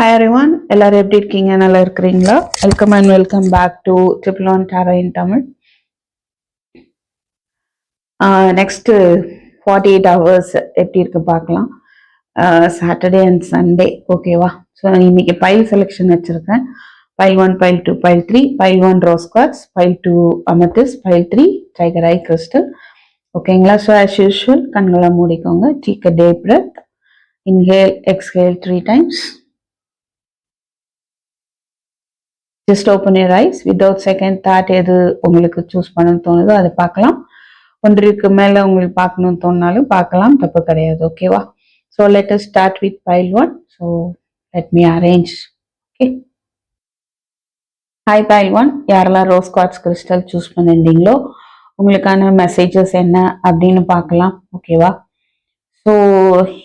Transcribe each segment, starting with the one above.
Hi everyone, எல்லாரும் எப்படி இருக்கீங்க? நல்லா இருக்கிறீங்களா? Welcome and welcome back to triple one tarot in Tamil. Next 48 hours எப்படி இருக்கு பார்க்கலாம். சாட்டர்டே அண்ட் சண்டே ஓகேவா? ஸோ இன்னைக்கு பைல் செலெக்ஷன் வச்சிருக்கேன். Pile 1, pile 2, pile 3, pile 1 rose quartz, pile 2 amethyst, pile 3 tiger eye crystal. ஓகேங்களா? ஸோ ஆஸ் யூஷுவல் கண்களை மூடிக்கோங்க. Take a deep breath. Inhale, exhale 3 times. Just open your eyes without second thought. எது உங்களுக்கு choose பண்ண தோணுதோ அதை பார்க்கலாம். ஒன்றிற்கு மேலே உங்களுக்கு பார்க்கணும்னு தோணினாலும் பார்க்கலாம், தப்பு கிடையாது. ஓகேவா? So let us start with file 1. So let me arrange. Okay, hi file 1. யாரெல்லாம் ரோஸ் குவார்ட்ஸ் கிறிஸ்டல் சூஸ் பண்ணியிருந்தீங்களோ உங்களுக்கான மெசேஜஸ் என்ன அப்படின்னு பார்க்கலாம். ஓகேவா? ஸோ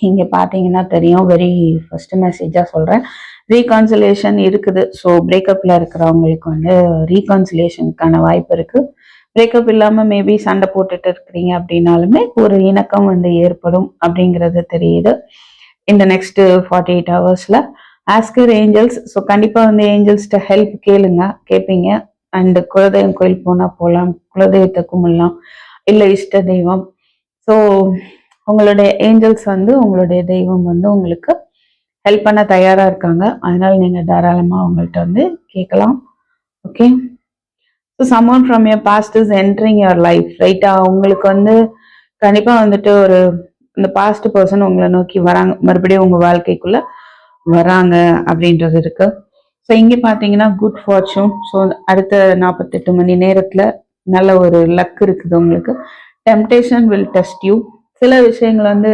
இங்கே பார்த்தீங்கன்னா தெரியும், வெரி ஃபர்ஸ்ட் மெசேஜாக சொல்கிறேன், ரீகான்சிலேஷன் இருக்குது. ஸோ பிரேக்கப்பில் இருக்கிறவங்களுக்கு வந்து ரீகான்சிலேஷனுக்கான வாய்ப்பு இருக்குது. பிரேக்கப் இல்லாமல் மேபி சண்டை போட்டுட்டு இருக்கிறீங்க அப்படின்னாலுமே ஒரு இணக்கம் வந்து ஏற்படும் அப்படிங்கிறது தெரியுது இந்த நெக்ஸ்ட் 48 ஹவர்ஸில். Oscar Angeles. ஸோ கண்டிப்பாக வந்து ஏஞ்சல்ஸ்கிட்ட ஹெல்ப் கேட்பீங்க. அண்ட் குலதெய்வம் கோயில் போனால் போகலாம், குலதெய்வத்தை கும்பிடலாம், இல்லை இஷ்ட தெய்வம். ஸோ உங்களுடைய ஏஞ்சல்ஸ் வந்து உங்களுடைய தெய்வம் வந்து உங்களுக்கு ஹெல்ப் பண்ண தயாரா இருக்காங்க. அதனால நீங்க தாராளமா அவங்கள்ட்ட வந்து கேட்கலாம். Okay, so someone from your past is entering your life. ரைட்டா? உங்களுக்கு வந்து கண்டிப்பா வந்துட்டு ஒரு இந்த பாஸ்ட் பர்சன் உங்களை நோக்கி வராங்க, மறுபடியும் உங்க வாழ்க்கைக்குள்ள வராங்க அப்படின்றது இருக்கு. ஸோ இங்கே பார்த்தீங்கன்னா குட் ஃபார்ச்சூன். ஸோ அடுத்த 48 மணி நேரத்துல நல்ல ஒரு லக் இருக்குது உங்களுக்கு. Temptation will test you. சில விஷயங்கள் வந்து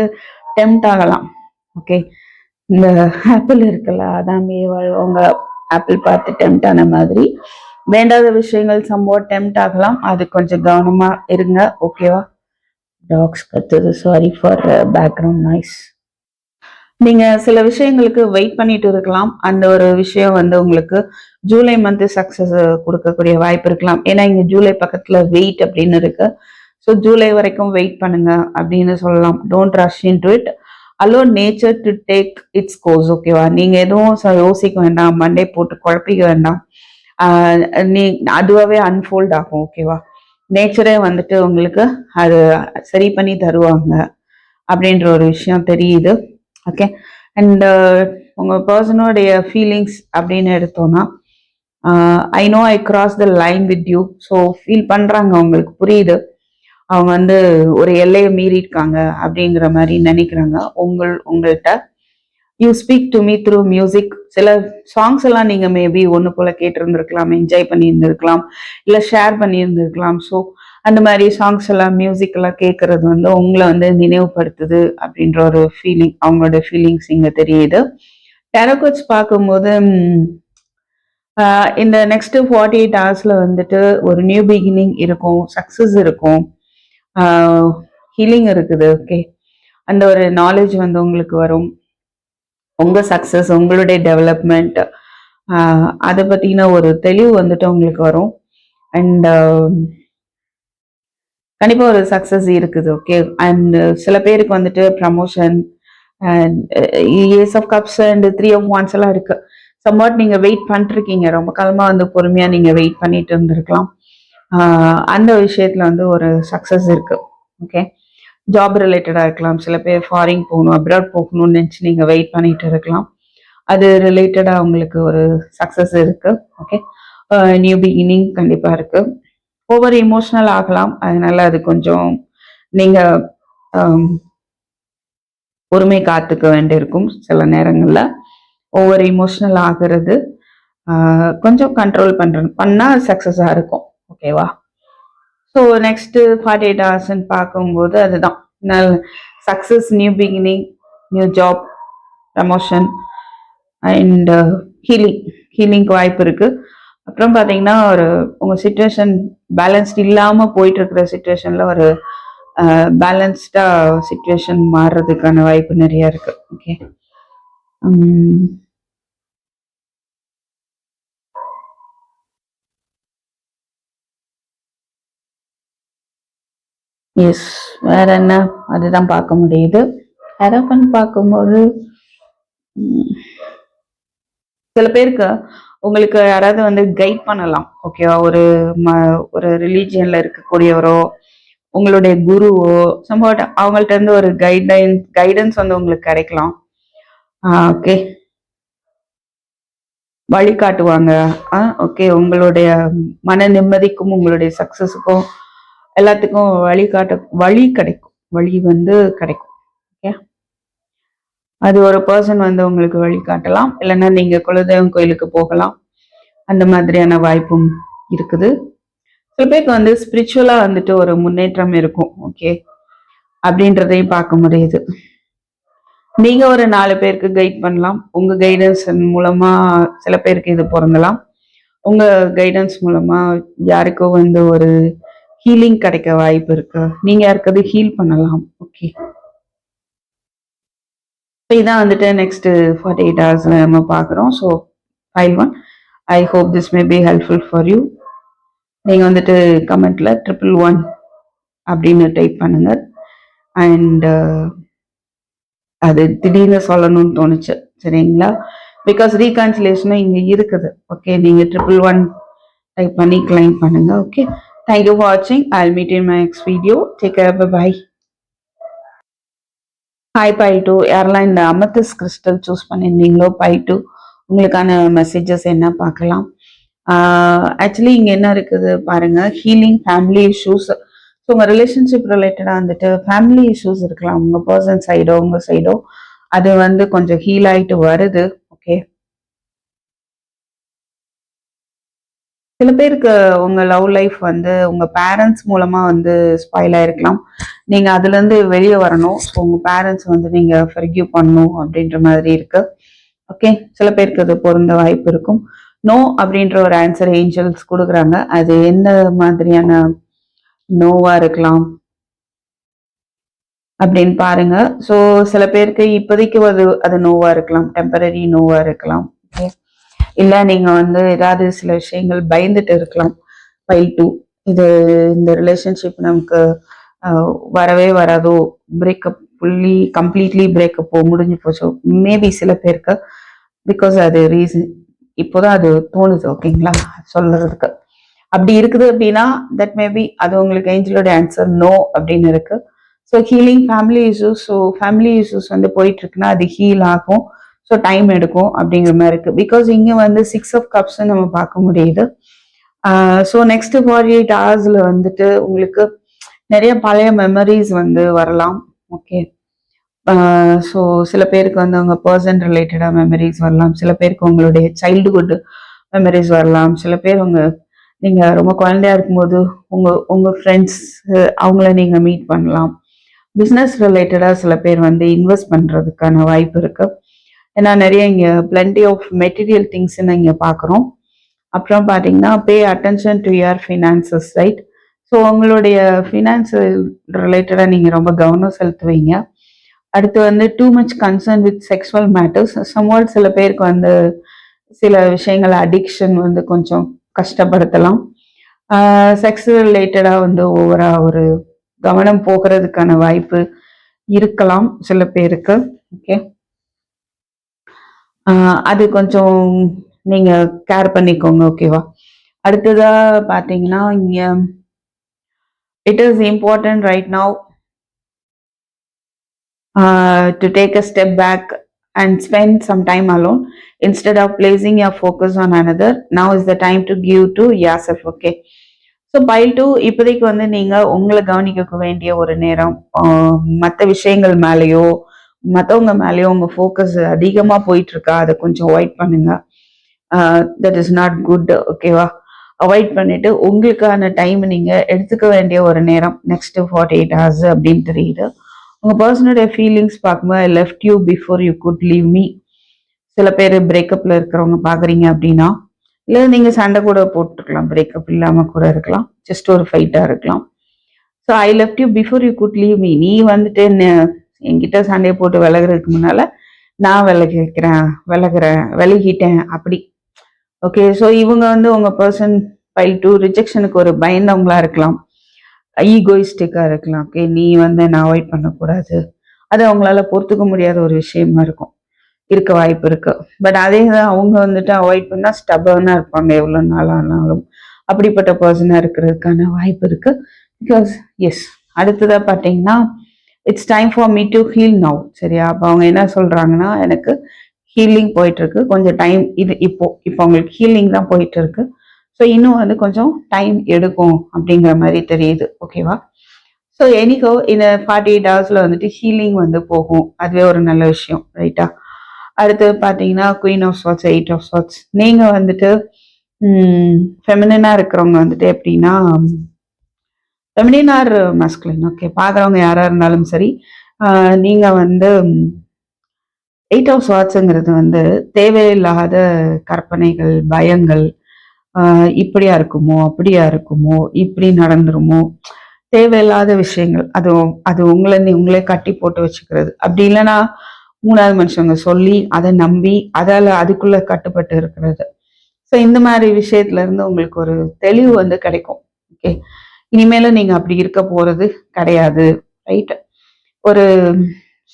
டெம்ட் ஆகலாம். ஓகே, இந்த ஆப்பிள் இருக்குல்ல, அதான் அவங்க ஆப்பிள் பார்த்து டெம்ட் ஆன மாதிரி வேண்டாத விஷயங்கள் சம்வாட் டெம்ட் ஆகலாம். அது கொஞ்சம் கவனமா இருங்க. ஓகேவா? டாக்ஸ் கத்துது, சாரி ஃபார் பேக்ரவுண்ட் நாய்ஸ். நீங்க சில விஷயங்களுக்கு வெயிட் பண்ணிட்டு இருக்கலாம். அந்த ஒரு விஷயம் வந்து உங்களுக்கு ஜூலை மந்த் சக்சஸ் கொடுக்கக்கூடிய வாய்ப்பு இருக்கலாம். ஏன்னா இங்க ஜூலை பக்கத்துல வெயிட் அப்படின்னு இருக்கு. ஸோ ஜூலை வரைக்கும் வெயிட் பண்ணுங்க அப்படின்னு சொல்லலாம். Don't rush into it. Allow nature to take its course. ஓகேவா? நீங்க எதுவும் யோசிக்க வேண்டாம், மண்டே போட்டு குழப்பிக்க வேண்டாம். நீ அதுவாகவே அன்ஃபோல்ட் ஆகும். ஓகேவா? நேச்சரே வந்துட்டு உங்களுக்கு அது சரி பண்ணி தருவாங்க அப்படின்ற ஒரு விஷயம் தெரியுது. ஓகே, அண்ட் உங்க பர்சனோடைய ஃபீலிங்ஸ் அப்படின்னு எடுத்தோம்னா, I know I cross the line with you. So feel பண்றாங்க, உங்களுக்கு புரியுது. அவங்க வந்து ஒரு எல்லையை மீறி இருக்காங்க அப்படிங்கிற மாதிரி நினைக்கிறாங்க உங்கள்கிட்ட. You speak to me through music. சில சாங்ஸ் எல்லாம் நீங்க மேபி ஒன்று போல கேட்டிருந்திருக்கலாம், என்ஜாய் பண்ணியிருந்திருக்கலாம், இல்லை ஷேர் பண்ணியிருந்திருக்கலாம். ஸோ அந்த மாதிரி சாங்ஸ் எல்லாம், மியூசிக் எல்லாம் கேட்கறது வந்து உங்களை வந்து நினைவுபடுத்துது அப்படின்ற ஒரு ஃபீலிங், அவங்களோட ஃபீலிங்ஸ் இங்க தெரியுது. டெரகோட்ஸ் பார்க்கும்போது இந்த நெக்ஸ்ட் 48 ஹவர்ஸ்ல வந்துட்டு ஒரு நியூ பிகினிங் இருக்கும், சக்சஸ் இருக்கும், ஹீலிங் இருக்குது. ஓகே, அந்த ஒரு நாலேஜ் வந்து உங்களுக்கு வரும். உங்க சக்சஸ், உங்களுடைய டெவலப்மெண்ட், அதை பத்தின ஒரு தெளிவு வந்துட்டு உங்களுக்கு வரும். அண்ட் கண்டிப்பா ஒரு சக்சஸ் இருக்குது. ஓகே, அண்ட் சில பேருக்கு வந்துட்டு promotion, ace of cups and 3 of wands எல்லாம் இருக்கு. சம்வாட் நீங்க வெயிட் பண்ணிருக்கீங்க, ரொம்ப காலமா வந்து பொறுமையா நீங்க வெயிட் பண்ணிட்டு இருந்திருக்கலாம். அந்த விஷயத்துல வந்து ஒரு சக்சஸ் இருக்கு. ஓகே, ஜாப் ரிலேட்டடா இருக்கலாம். சில பேர் ஃபாரின் போகணும், அப்ராட் போகணும்னு நினைச்சு நீங்க வெயிட் பண்ணிட்டு இருக்கலாம். அது ரிலேட்டடா உங்களுக்கு ஒரு சக்சஸ் இருக்கு. ஓகே, நியூ பிகினிங் கண்டிப்பா இருக்கு. ஓவர் இமோஷனல் ஆகலாம், அதனால அது கொஞ்சம் நீங்க பொறுமை காத்துக்க வேண்டியிருக்கும். சில நேரங்கள்ல ஓவர் இமோஷனல் ஆகிறது கொஞ்சம் கண்ட்ரோல் பண்ணா சக்சஸா இருக்கும். ஓகேவா? ஸோ நெக்ஸ்ட் 48 ஹவர்ஸ் பார்க்கும்போது அதுதான் success, new beginning, new job, promotion and ஹீலிங்க்கு வாய்ப்பு இருக்கு. அப்புறம் பார்த்தீங்கன்னா ஒரு உங்க சுச்சுவேஷன் பேலன்ஸ்ட் இல்லாம போயிட்டு இருக்கிற சுச்சுவேஷன்ல ஒரு பேலன்ஸ்டா சுச்சுவேஷன் மாறுறதுக்கான வாய்ப்பு நிறைய இருக்கு. ஓகே, எஸ், வேற என்ன, அதுதான் பார்க்க முடியுது. ஹெரப்பன் பார்க்கும்போது சில பேருக்கு உங்களுக்கு யாராவது வந்து கைட் பண்ணலாம், ஓகேவா? ஒரு ரிலீஜியன்ல இருக்கக்கூடியவரோ, உங்களுடைய குருவோ, சம்வாட் அவங்கள்ட்ட இருந்து ஒரு கைடன்ஸ் வந்து உங்களுக்கு கிடைக்கலாம். ஓகே, வழிகாட்டுவாங்க. ஓகே, உங்களுடைய மன நிம்மதிக்கும் உங்களுடைய சக்சஸுக்கும் எல்லாத்துக்கும் வழி கிடைக்கும். வழி வந்து கிடைக்கும். ஓகே, அது ஒரு பர்சன் வந்து உங்களுக்கு வழிகாட்டலாம், இல்லைன்னா நீங்க குலதெய்வம் கோயிலுக்கு போகலாம். அந்த மாதிரியான வாய்ப்பும் இருக்குது. சில பேருக்கு வந்து ஸ்பிரிச்சுவலா வந்துட்டு ஒரு முன்னேற்றம் இருக்கும். ஓகே, அப்படின்றதையும் பார்க்க முடியுது. நீங்க ஒரு 4 பேருக்கு கைட் பண்ணலாம். உங்க கைடன்ஸ் மூலமா சில பேருக்கு இது பொருந்தலாம். உங்க கைடன்ஸ் மூலமா யாருக்கோ வந்து ஒரு ஹீலிங் கிடைக்க வாய்ப்பு இருக்கு. நீங்க யாருக்காவது ஹீல் பண்ணலாம். ஓகே, இதான் வந்துட்டு நெக்ஸ்ட் 48 ஹவர்ஸ்ல நம்ம பார்க்குறோம். So file 1, I hope this may be helpful for you. நீங்க வந்துட்டு கமெண்ட்ல 111 அப்படின்னு டைப் பண்ணுங்க. அண்ட் அது திடீர்னு சொல்லணும்னு தோணுச்சு, சரிங்களா? பிகாஸ் ரீகன்சிலேஷனும் இங்க இருக்குது. ஓகே, நீங்க 111 டைப் பண்ணி கிளைம் பண்ணுங்க. ஓகே, தேங்க்யூ ஃபார் வாட்சிங். I meet in my next video. Take care, bye. Hi pile 2, யாரெல்லாம் இந்த அமெத்திஸ் கிறிஸ்டல் சூஸ் பண்ணியிருந்தீங்களோ, பைல் 2 உங்களுக்கான மெசேஜஸ் என்ன பார்க்கலாம். ஆக்சுவலி இங்க என்ன இருக்குது பாருங்க, ஹீலிங் ஃபேமிலி இஷ்யூஸ். ஸோ உங்க ரிலேஷன்ஷிப் ரிலேட்டடாக வந்துட்டு ஃபேமிலி இஷ்யூஸ் இருக்கலாம், உங்க பர்சன் சைடோ உங்க சைடோ, அது வந்து கொஞ்சம் ஹீல் ஆயிட்டு வருது. ஓகே, சில பேருக்கு உங்க லவ் லைஃப் வந்து உங்க பேரண்ட்ஸ் மூலமா வந்து ஸ்பாயில் ஆயிருக்கலாம். நீங்க அதுல இருந்து வெளியே வரணும். ஸோ உங்க பேரண்ட்ஸ் வந்து நீங்க ஃபர்கிவ் பண்ணணும் அப்படின்ற மாதிரி இருக்கு. ஓகே, சில பேருக்கு அது பொருந்த வாய்ப்பு இருக்கும். நோ அப்படின்ற ஒரு ஆன்சர் ஏஞ்சல்ஸ் கொடுக்குறாங்க. அது எந்த மாதிரியான நோவா இருக்கலாம் அப்படின்னு பாருங்க. ஸோ சில பேருக்கு இப்போதைக்கு அது நோவா இருக்கலாம், டெம்பரரி நோவா இருக்கலாம். ஓகே, இல்ல நீங்க வந்து ஏதாவது சில விஷயங்கள் பயந்துட்டு இருக்கலாம். ஃபைல் 2, இது இந்த ரிலேஷன்ஷிப் நமக்கு வரவே வராதோ, பிரேக்கப் கம்ப்ளீட்லி பிரேக்கப்போ முடிஞ்சு போச்சோ, மேபி சில பேருக்கு. பிகாஸ் அது ரீசன் இப்போதான் அது தோணுது. ஓகேங்களா, சொல்றதுக்கு அப்படி இருக்குது அப்படின்னா தட் மேபி அது உங்களுக்கு ஏஞ்சலோட ஆன்சர் நோ அப்படின்னு இருக்கு. So healing family issues. So family issues வந்து போயிட்டு இருக்குன்னா அது ஹீல் ஆகும். ஸோ டைம் எடுக்கும் அப்படிங்கிற மாதிரி இருக்கு. பிகாஸ் இங்க வந்து 6 ஆஃப் கப்ஸ் நம்ம பார்க்க முடியுது. ஸோ நெக்ஸ்ட் 48 ஹவர்ஸ்ல வந்துட்டு உங்களுக்கு நிறைய பழைய மெமரிஸ் வந்து வரலாம். ஓகே, ஸோ சில பேருக்கு வந்து அவங்க பர்சன் ரிலேட்டடாக மெமரிஸ் வரலாம், சில பேருக்கு உங்களுடைய சைல்டுஹுட் மெமரிஸ் வரலாம், சில பேர் நீங்க ரொம்ப குழந்தையா இருக்கும்போது உங்க ஃப்ரெண்ட்ஸ் அவங்கள நீங்க மீட் பண்ணலாம். பிஸ்னஸ் ரிலேட்டடா சில பேர் வந்து இன்வெஸ்ட் பண்றதுக்கான வாய்ப்பு இருக்கு. ஏன்னா நிறைய இங்க பிளென்டி ஆஃப் மெட்டீரியல் திங்ஸ் இங்க பாக்குறோம். அப்புறம் பாத்தீங்கன்னா pay attention to your finances, right? So உங்களுடைய ஃபினான்சியல் ரிலேட்டடா நீங்க ரொம்ப கவனம் செலுத்துவீங்க. அடுத்து வந்து too much concern with sexual matters. Somewhat சில பேருக்கு வந்து சில விஷயங்கள் அடிக்ஷன் வந்து கொஞ்சம் கஷ்டப்படுத்தலாம். செக்ஸ் ரிலேட்டடா வந்து ஓவரா ஒரு கவனம் போகிறதுக்கான வாய்ப்பு இருக்கலாம் சில பேருக்கு. ஓகே, அது கொஞ்சம் நீங்க கேர் பண்ணிக்கோங்க. ஓகேவா? அடுத்ததா பாத்தீங்கன்னா இங்க it is important right now to take a step back and spend some time alone instead of placing your focus on another. Now is the time to give to yourself. Okay, so file 2 இப்போதைக்கு வந்து நீங்க உங்களை கவனிக்க வேண்டிய ஒரு நேரம். மற்ற விஷயங்கள் மேலேயோ மற்றவங்க மேலேயோ உங்க ஃபோக்கஸ் அதிகமா போயிட்டு இருக்கா, அதை கொஞ்சம் அவாய்ட் பண்ணுங்க. That is not good. ஓகேவா? அவாய்ட் பண்ணிட்டு உங்களுக்கான டைம் நீங்க எடுத்துக்க வேண்டிய ஒரு நேரம் நெக்ஸ்ட் 48 ஹவர்ஸ் அப்படின்னு தெரியுது. உங்க பர்சனுடைய ஃபீலிங்ஸ் பார்க்கும்போது I left you before you good leave me. சில பேர் பிரேக்கப்ல இருக்கிறவங்க பாக்குறீங்க அப்படின்னா, இல்லை நீங்க சண்டை கூட போட்டுருக்கலாம், பிரேக்கப் இல்லாம கூட இருக்கலாம், ஜஸ்ட் ஒரு ஃபைட்டா இருக்கலாம். So I left you before you good leave me. நீ வந்துட்டு என்கிட்ட சண்டையை போட்டு விலகிறதுக்கு முன்னால நான் விலகிட்டேன் அப்படி. ஓகே, ஸோ இவங்க வந்து உங்க பர்சன் ஃபைல் 2 ரிஜெக்ஷனுக்கு ஒரு பயந்தவங்களா இருக்கலாம், ஈகோயிஸ்டிக்கா இருக்கலாம். ஓகே, நீ வந்து நான் அவாய்ட் பண்ணக்கூடாது, அது அவங்களால பொறுத்துக்க முடியாத ஒரு விஷயமா இருக்கும். இருக்க வாய்ப்பு இருக்கு. பட் அதே தான் அவங்க வந்துட்டு அவாய்ட் பண்ணா ஸ்டபர்னா இருப்பாங்க எவ்வளவு நாள் ஆனாலும். அப்படிப்பட்ட பர்சனா இருக்கிறதுக்கான வாய்ப்பு இருக்கு. பிகாஸ் எஸ், அடுத்ததா பாத்தீங்கன்னா it's time for me to heal now. சரியா? அப்ப அவங்க என்ன சொல்றாங்கன்னா, எனக்கு ஹீலிங் போயிட்டு இருக்கு, கொஞ்சம் டைம், இது இப்போ அவங்களுக்கு ஹீலிங் தான் போயிட்டு இருக்கு. ஸோ இன்னும் வந்து கொஞ்சம் டைம் எடுக்கும் அப்படிங்கிற மாதிரி தெரியுது. ஓகேவா? ஸோ எனிகோ இந்த 48 ஹவர்ஸ்ல வந்துட்டு ஹீலிங் வந்து போகும். அதுவே ஒரு நல்ல விஷயம். ரைட்டா? அடுத்து பாத்தீங்கன்னா queen of swords, 8 of swords. நீங்க வந்துட்டு ஃபெமினா இருக்கிறவங்க வந்துட்டு எப்படின்னா, ஃபெமினின் ஆர் மஸ்குலின், ஓகே, பாக்குறவங்க யாரா இருந்தாலும் சரி, நீங்க வந்து 8 ஆஃப் ஸ்வாட்ஸ்ங்கிறது வந்து தேவையில்லாத கற்பனைகள், பயங்கள், இப்படியா இருக்குமோ, அப்படியா இருக்குமோ, இப்படி நடந்துருமோ, தேவையில்லாத விஷயங்கள், அது அது உங்களே கட்டி போட்டு வச்சுக்கிறது. அப்படி இல்லைன்னா 3வது மனுஷங்க சொல்லி அதை நம்பி அதால அதுக்குள்ள கட்டுப்பட்டு இருக்கிறது. ஸோ இந்த மாதிரி விஷயத்துல இருந்து உங்களுக்கு ஒரு தெளிவு வந்து கிடைக்கும். ஓகே, இனிமேலும் நீங்க அப்படி இருக்க போறது கிடையாது. ரைட்? ஒரு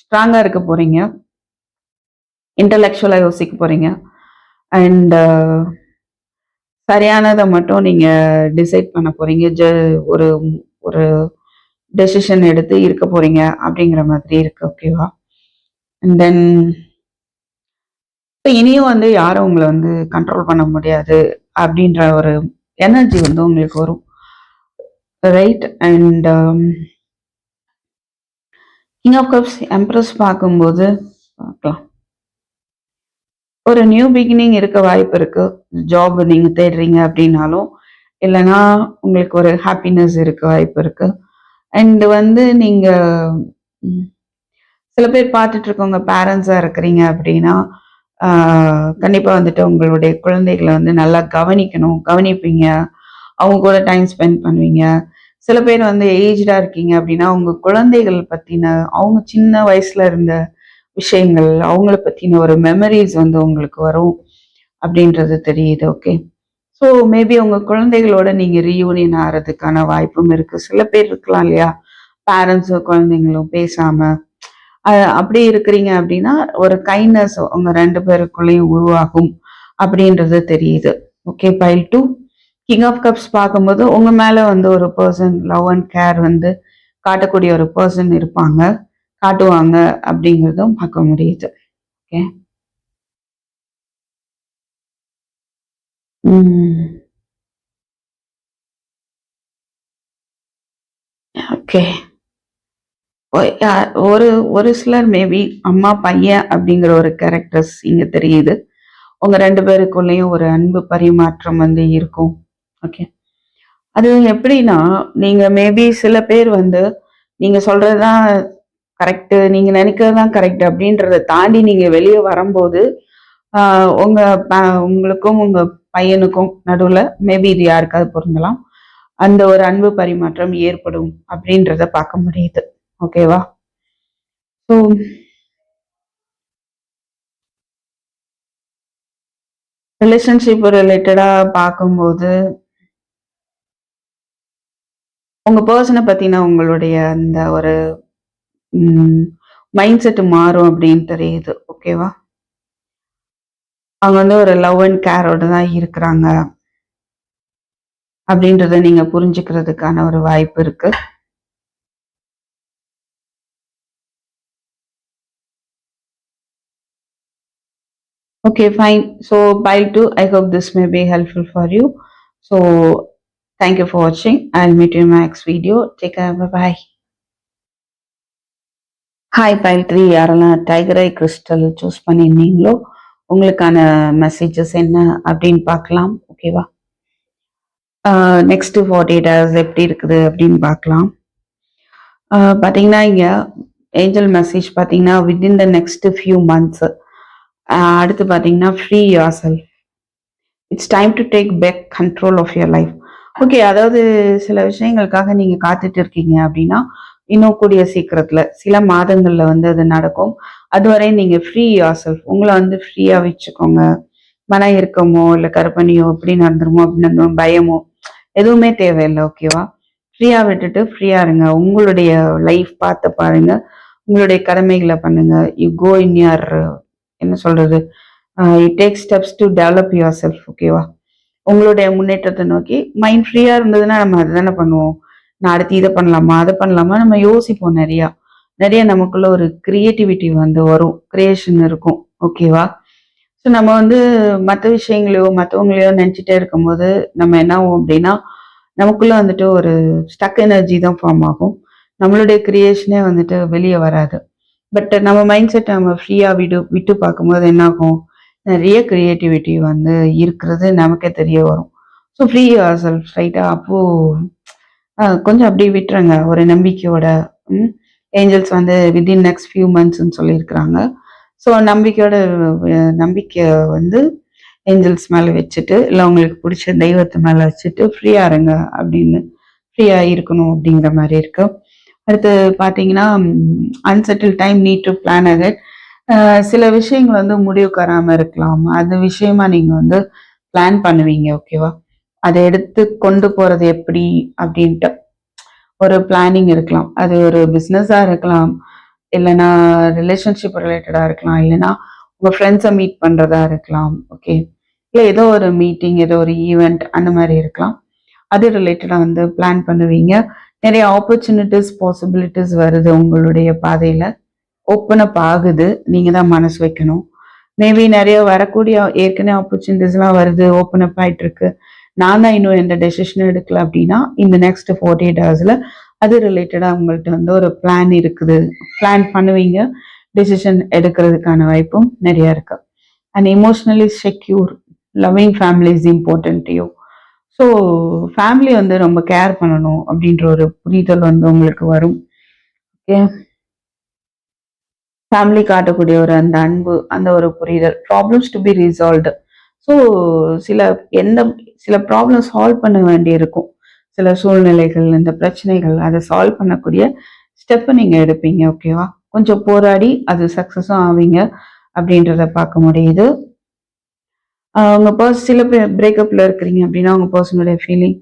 ஸ்ட்ராங்கா இருக்க போறீங்க, இன்டலெக்சுவலா யோசிக்க போறீங்க, அண்ட் சரியானதை மட்டும் நீங்க டிசைட் பண்ண போறீங்க. ஒரு ஒரு டெசிஷன் எடுத்து இருக்க போறீங்க அப்படிங்கிற மாதிரி இருக்கு. ஓகேவா? அண்ட் தென் இனியும் வந்து யாரும் உங்களை வந்து கண்ட்ரோல் பண்ண முடியாது அப்படின்ற ஒரு எனர்ஜி வந்து உங்களுக்கு வரும். Right? And king of cups, empress பார்க்கும்போது பார்க்கலாம், ஒரு நியூ பிகினிங் இருக்க வாய்ப்பு இருக்கு. ஜாப் நீங்க தேடுறீங்க அப்படின்னாலும், இல்லைன்னா உங்களுக்கு ஒரு ஹாப்பினஸ் இருக்க வாய்ப்பு இருக்கு. அண்ட் வந்து நீங்க சில பேர் பார்த்துட்டு இருக்கவங்க பேரண்ட்ஸா இருக்கிறீங்க அப்படின்னா, கண்டிப்பா வந்துட்டு உங்களுடைய குழந்தைகளை வந்து நல்லா கவனிப்பீங்க, அவங்க கூட டைம் ஸ்பெண்ட் பண்ணுவீங்க. சில பேர் வந்து ஏஜ்டா இருக்கீங்க அப்படின்னா, உங்க குழந்தைகள் பத்தின, அவங்க சின்ன வயசுல இருந்த விஷயங்கள், அவங்கள பத்தின ஒரு மெமரிஸ் வந்து உங்களுக்கு வரும் அப்படின்றது தெரியுது. ஓகே, ஸோ மேபி உங்க குழந்தைகளோட நீங்க ரீயூனியன் ஆகிறதுக்கான வாய்ப்பும் இருக்கு. சில பேர் இருக்கலாம் இல்லையா, பேரண்ட்ஸும் குழந்தைங்களும் பேசாம, அப்படி இருக்கிறீங்க அப்படின்னா ஒரு கைண்ட்னஸ் உங்க 2 பேருக்குள்ளேயும் உருவாகும் அப்படின்றது தெரியுது. Okay, pile 2 king of cups பார்க்கும்போது உங்க மேல வந்து ஒரு பர்சன் லவ் அண்ட் கேர் வந்து காட்டக்கூடிய ஒரு பர்சன் இருப்பாங்க, காட்டுவாங்க அப்படிங்கிறதும் பார்க்க முடியுது. Okay, okay. ஒரு ஒரு சிலர் மேபி அம்மா பையன் அப்படிங்கிற ஒரு கேரக்டர்ஸ் இங்க தெரியுது. உங்க 2 பேருக்குள்ளேயும் ஒரு அன்பு பரிமாற்றம் வந்து இருக்கும். ஓகே, அது எப்படின்னா, நீங்க மேபி சில பேர் வந்து நீங்க சொல்றதுதான் கரெக்ட், நீங்க நினைக்கிறது தான் கரெக்ட் அப்படின்றத தாண்டி நீங்க வெளியே வரும்போது, உங்க உங்களுக்கும் உங்க பையனுக்கும் நடுவுல மேபி இது யாருக்காவது பொருந்தலாம், அந்த ஒரு அன்பு பரிமாற்றம் ஏற்படும் அப்படின்றத பார்க்க முடியுது. ஓகேவா? ஸோ ரிலேஷன்ஷிப் ரிலேட்டடா பார்க்கும்போது உங்க பர்சனை பத்தின உங்களுடைய அந்த ஒரு மைண்ட் செட் மாறும் அப்படின்னு தெரியுது. ஓகேவா? அவங்க வந்து ஒரு லவ் அண்ட் கேரோட தான் இருக்கிறாங்க அப்படின்றத நீங்க புரிஞ்சுக்கிறதுக்கான ஒரு வாய்ப்பு இருக்கு. Okay, fine. So pile 2, I hope this may be helpful for you. So thank you for watching. I'll meet you in my next video. Take care. Bye bye. Hi file 3, யாரெல்லாம் tiger eye crystal choose பண்ணியிருந்தீங்களோ உங்களுக்கான messages என்ன அப்படின்னு பார்க்கலாம். ஓகேவா? Next 48 hours எப்படி இருக்குது அப்படின்னு பார்க்கலாம். பார்த்தீங்கன்னா இங்கே ஏஞ்சல் மெசேஜ் பார்த்தீங்கன்னா within the next few months. அடுத்து பார்த்தீங்கன்னா free yourself, it's time to take back control of your life. Okay, அதாவது சில விஷயங்களுக்காக நீங்க காத்துட்டு இருக்கீங்க அப்படின்னா இன்னும் கூடிய சீக்கிரத்துல சில மாதங்கள்ல வந்து அது நடக்கும். அதுவரை நீங்க ஃப்ரீ யுவர் செல்ஃப், உங்களை வந்து ஃப்ரீயா வச்சுக்கோங்க. மன இறுக்கமோ இல்லை கற்பனையோ இப்படி நடந்துருமோ அப்படின்னு பயமோ எதுவுமே தேவையில்லை. ஓகேவா? ஃப்ரீயா விட்டுட்டு ஃப்ரீயா இருங்க. உங்களுடைய லைஃப் பார்த்து பாருங்க, உங்களுடைய கடமைகளை பண்ணுங்க. யூ கோ இன் யுவர் என்ன சொல்றது, it take steps to develop your self. ஓகேவா? உங்களுடைய முன்னேற்றத்தை நோக்கி மைண்ட் ஃப்ரீயா இருந்ததுன்னா நம்ம அதுதானே பண்ணுவோம். நான் அடுத்து இதை பண்ணலாமா, அதை பண்ணலாமா, நம்ம யோசிப்போம் நிறையா. நிறைய நமக்குள்ள ஒரு கிரியேட்டிவிட்டி வந்து வரும், கிரியேஷன் இருக்கும். ஓகேவா? ஸோ நம்ம வந்து மற்ற விஷயங்களையோ மற்றவங்களையோ நினச்சிட்டே இருக்கும்போது நம்ம என்ன ஆகும் அப்படின்னா, நமக்குள்ள வந்துட்டு ஒரு ஸ்டக் எனர்ஜி தான் ஃபார்ம் ஆகும். நம்மளுடைய கிரியேஷனே வந்துட்டு வெளியே வராது. பட் நம்ம மைண்ட் செட் நம்ம ஃப்ரீயா விட்டு விட்டு பார்க்கும்போது என்ன ஆகும், நிறைய கிரியேட்டிவிட்டி வந்து இருக்கிறது நமக்கே தெரிய வரும். ஸோ ஃப்ரீ யுவர் செல்ஃப் ரைட்டா. அப்போ கொஞ்சம் அப்படியே விட்டுருங்க ஒரு நம்பிக்கையோட. ஏஞ்சல்ஸ் வந்து வித்தின் நெக்ஸ்ட் ஃபியூ மந்த்ஸ்ன்னு சொல்லியிருக்கிறாங்க. ஸோ நம்பிக்கையோட நம்பிக்கை வந்து ஏஞ்சல்ஸ் மேலே வச்சுட்டு, இல்லை உங்களுக்கு பிடிச்ச தெய்வத்து மேலே வச்சுட்டு ஃப்ரீயா இருங்க அப்படின்னு, ஃப்ரீயா இருக்கணும் அப்படிங்கிற மாதிரி இருக்கு. அடுத்து பார்த்தீங்கன்னா, அன்செட்டில் time need to plan ahead. சில விஷயங்கள் வந்து முடிவுக்கு வராமல் இருக்கலாம். அது விஷயமா நீங்க வந்து பிளான் பண்ணுவீங்க. ஓகேவா? அதை எடுத்து கொண்டு போறது எப்படி அப்படின்ட்டு ஒரு பிளானிங் இருக்கலாம். அது ஒரு பிஸ்னஸா இருக்கலாம், இல்லைன்னா ரிலேஷன்ஷிப் ரிலேட்டடா இருக்கலாம், இல்லைன்னா உங்க ஃப்ரெண்ட்ஸை மீட் பண்றதா இருக்கலாம். ஓகே, இல்லை ஏதோ ஒரு மீட்டிங், ஏதோ ஒரு ஈவெண்ட் அந்த மாதிரி இருக்கலாம். அது ரிலேட்டடா வந்து பிளான் பண்ணுவீங்க. நிறைய ஆப்பர்ச்சுனிட்டிஸ், பாசிபிலிட்டிஸ் வருது உங்களுடைய பாதையில, ஓப்பன் அப் ஆகுது. நீங்க தான் மனசு வைக்கணும். மேபி நிறைய வரக்கூடிய ஏற்கனவே ஆப்பர்ச்சுனிட்டிஸ்லாம் வருது, ஓப்பன் அப் ஆயிட்டு இருக்கு. நான் தான் இன்னும் எந்த டெசிஷனும் எடுக்கல அப்படின்னா, இந்த நெக்ஸ்ட் 48 ஹவர்ஸ்ல அது ரிலேட்டடா உங்கள்கிட்ட வந்து ஒரு பிளான் இருக்குது, பிளான் பண்ணுவீங்க. டெசிஷன் எடுக்கிறதுக்கான வாய்ப்பும் நிறைய இருக்கு. And emotionally secure, loving family is important to you. So family வந்து ரொம்ப கேர் பண்ணணும் அப்படின்ற ஒரு புரிதல் வந்து உங்களுக்கு வரும். ஓகே, ஃபேமிலி காட்டக்கூடிய ஒரு அந்த அன்பு, அந்த ஒரு புரிதல். Problems to be resolved. So சில எந்த சில ப்ராப்ளம் சால்வ் பண்ண வேண்டியிருக்கும். சில சூழ்நிலைகள், இந்த பிரச்சனைகள் அதை சால்வ் பண்ணக்கூடிய ஸ்டெப்பை நீங்கள் எடுப்பீங்க. ஓகேவா? கொஞ்சம் போராடி அது சக்ஸஸும் ஆவீங்க அப்படின்றத பார்க்க முடியுது. உங்க சில பேர் பிரேக்கப்ல இருக்கிறீங்க அப்படின்னா உங்க பர்சனுடைய feeling,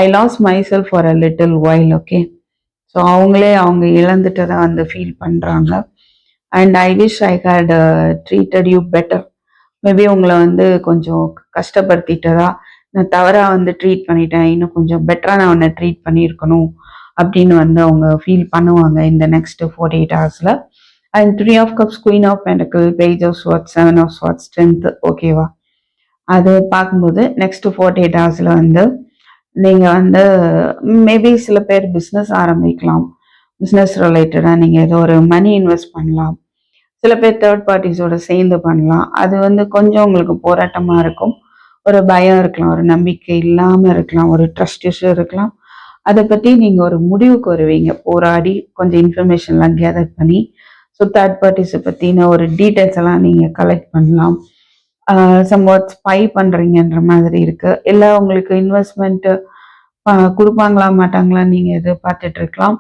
I lost myself for a little while. Okay, so அவங்களே அவங்க இழந்துட்டதை வந்து ஃபீல் பண்றாங்க. And I wish I had treated you better. Maybe உங்களை வந்து கொஞ்சம் கஷ்டப்படுத்திட்டதா, நான் தவறா வந்து ட்ரீட் பண்ணிட்டேன், இன்னும் கொஞ்சம் பெட்டரா நான் உன்னை ட்ரீட் பண்ணியிருக்கணும் அப்படின்னு வந்து அவங்க ஃபீல் பண்ணுவாங்க இந்த நெக்ஸ்ட் 48 ஹவர்ஸ்ல. And 3 of cups, queen of pentacle, page of swords, 7 of swords, strength. ஓகேவா? அது பார்க்கும்போது நெக்ஸ்ட் 48 ஹவர்ஸ்ல வந்து நீங்க வந்து மேபி சில பேர் பிஸ்னஸ் ஆரம்பிக்கலாம். பிஸ்னஸ் ரிலேட்டடா நீங்க ஏதோ ஒரு மணி இன்வெஸ்ட் பண்ணலாம். சில பேர் தேர்ட் பார்ட்டிஸோட சேர்ந்து பண்ணலாம். அது வந்து கொஞ்சம் உங்களுக்கு போராட்டமா இருக்கும். ஒரு பயம் இருக்கலாம், ஒரு நம்பிக்கை இல்லாம இருக்கலாம், ஒரு ட்ரஸ்ட் இஷ்யூ இருக்கலாம். அதை பத்தி நீங்க ஒரு முடிவுக்கு வருவீங்க. போராடி கொஞ்சம் இன்ஃபர்மேஷன்லாம் கேதர் பண்ணி, ஸோ தேர்ட் பார்ட்டிஸை பத்தின ஒரு டீட்டெயில்ஸ் எல்லாம் நீங்க கலெக்ட் பண்ணலாம். சம்வாட் ஸ்பை பண்றீங்கன்ற மாதிரி இருக்கு. இல்லை உங்களுக்கு இன்வெஸ்ட்மெண்ட் கொடுப்பாங்களா மாட்டாங்களான்னு நீங்க எதிர்பார்த்துட்டு இருக்கலாம்.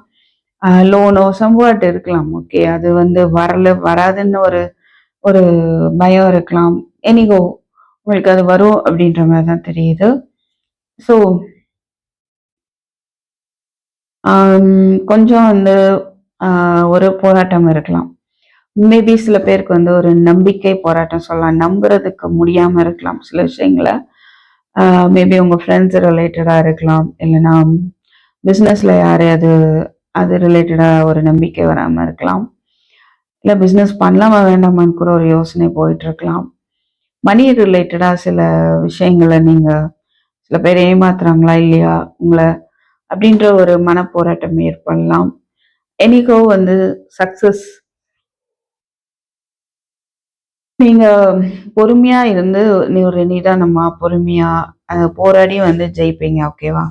லோனோ சம்வாட் இருக்கலாம். ஓகே, அது வந்து வராதுன்னு ஒரு ஒரு பயம் இருக்கலாம். எனிகோ உங்களுக்கு அது வரும் அப்படின்ற மாதிரி தான் தெரியுது. ஸோ கொஞ்சம் வந்து ஒரு போராட்டம் இருக்கலாம். மேபி சில பேருக்கு வந்து ஒரு நம்பிக்கை போராட்டம் சொல்லலாம். நம்புறதுக்கு முடியாம இருக்கலாம் சில விஷயங்களை. மேபி உங்க ஃப்ரெண்ட்ஸ் ரிலேட்டடா இருக்கலாம், இல்லைன்னா பிஸ்னஸ்ல யாரையாவது அது ரிலேட்டடா ஒரு நம்பிக்கை வராம இருக்கலாம். இல்லை பிஸ்னஸ் பண்ணலாமா வேண்டாமான்னு கூட ஒரு யோசனை போயிட்டு இருக்கலாம். மணி ரிலேட்டடா சில விஷயங்களை நீங்க சில பேர் ஏமாத்துறாங்களா இல்லையா உங்களை அப்படின்ற ஒரு மனப்போராட்டம் ஏற்படலாம். எனிகோ வந்து சக்சஸ், நீங்க பொறுமையா இருந்து நீ ஒரு நிதானமா பொறுமையா போராடி வந்து ஜெயிப்பீங்க. ஓகேவா?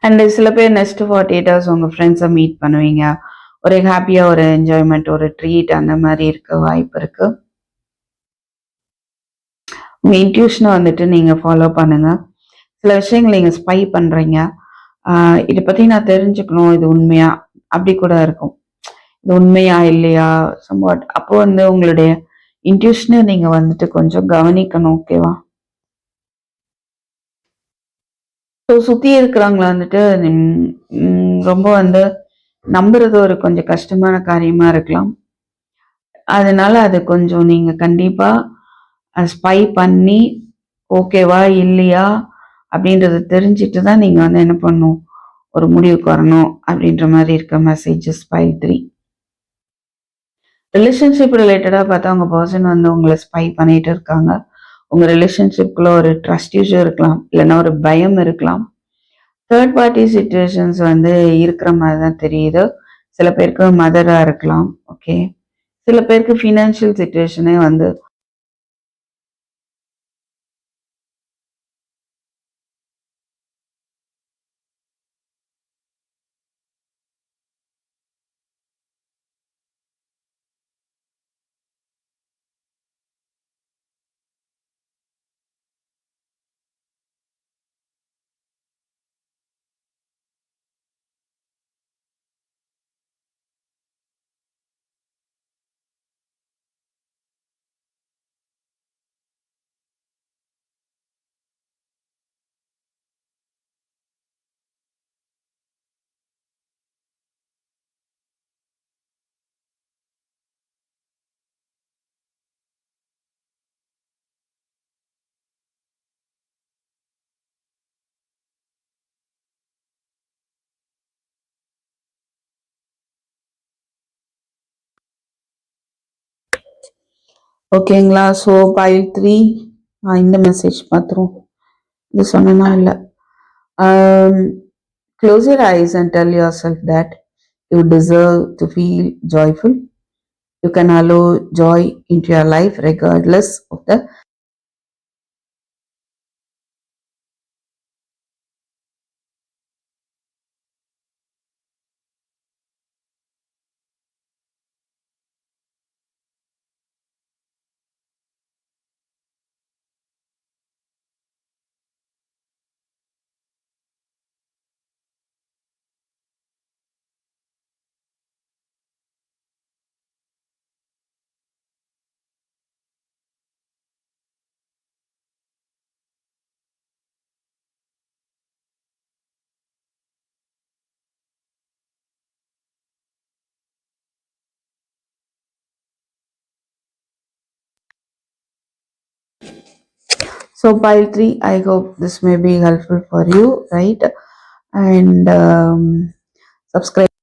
அண்ட் சில பேர் நெக்ஸ்ட் 48 ஹவர்ஸ் உங்க ஃப்ரெண்ட்ஸை மீட் பண்ணுவீங்க. ஒரு ஹாப்பியா ஒரு என்ஜாய்மெண்ட், ஒரு ட்ரீட் அந்த மாதிரி இருக்க வாய்ப்பு இருக்கு. உங்க இன்ட்யூஷனை வந்துட்டு நீங்க ஃபாலோ பண்ணுங்க. சில விஷயங்கள் நீங்க ஸ்பை பண்றீங்க. இதை பத்தி நான் தெரிஞ்சுக்கணும், இது உண்மையா அப்படி கூட இருக்கும். இது உண்மையா இல்லையா சம்வாட். அப்போ வந்து உங்களுடைய இன்ட்யூஷனை நீங்க வந்துட்டு கொஞ்சம் கவனிக்கணும். ஓகேவா? ஸோ சுத்தி இருக்கிறவங்கள வந்துட்டு ரொம்ப வந்து நம்புறது ஒரு கொஞ்சம் கஷ்டமான காரியமா இருக்கலாம். அதனால அது கொஞ்சம் நீங்க கண்டிப்பா ஸ்பை பண்ணி ஓகேவா இல்லையா அப்படின்றத தெரிஞ்சுட்டு தான் நீங்க வந்து என்ன பண்ணணும், ஒரு முடிவுக்கு வரணும் அப்படின்ற மாதிரி இருக்க மெசேஜஸ் பைல் 3. ரிலேஷன்ஷிப் ரிலேட்டடா பார்த்தா உங்க பர்சன் வந்து உங்களை ஸ்பை பண்ணிட்டு இருக்காங்க. உங்க ரிலேஷன்ஷிப்குள்ள ஒரு ட்ரஸ்ட் இஷ்யூ இருக்கலாம், இல்லைன்னா ஒரு பயம் இருக்கலாம். தேர்ட் பார்ட்டி சிச்சுவேஷன்ஸ் வந்து இருக்கிற மாதிரி தான் தெரியுது. சில பேருக்கு மதரா இருக்கலாம். ஓகே, சில பேருக்கு ஃபினான்ஷியல் சிச்சுவேஷனே வந்து ஓகேங்களா. ஸோ பைல் 3 இந்த மெசேஜ் பார்த்துரும். இது சொன்னேனா இல்லை. Close your eyes and tell yourself that you deserve to feel joyful. You can allow joy into your life regardless of the So pile 3, I hope this may be helpful for you, right? And subscribe.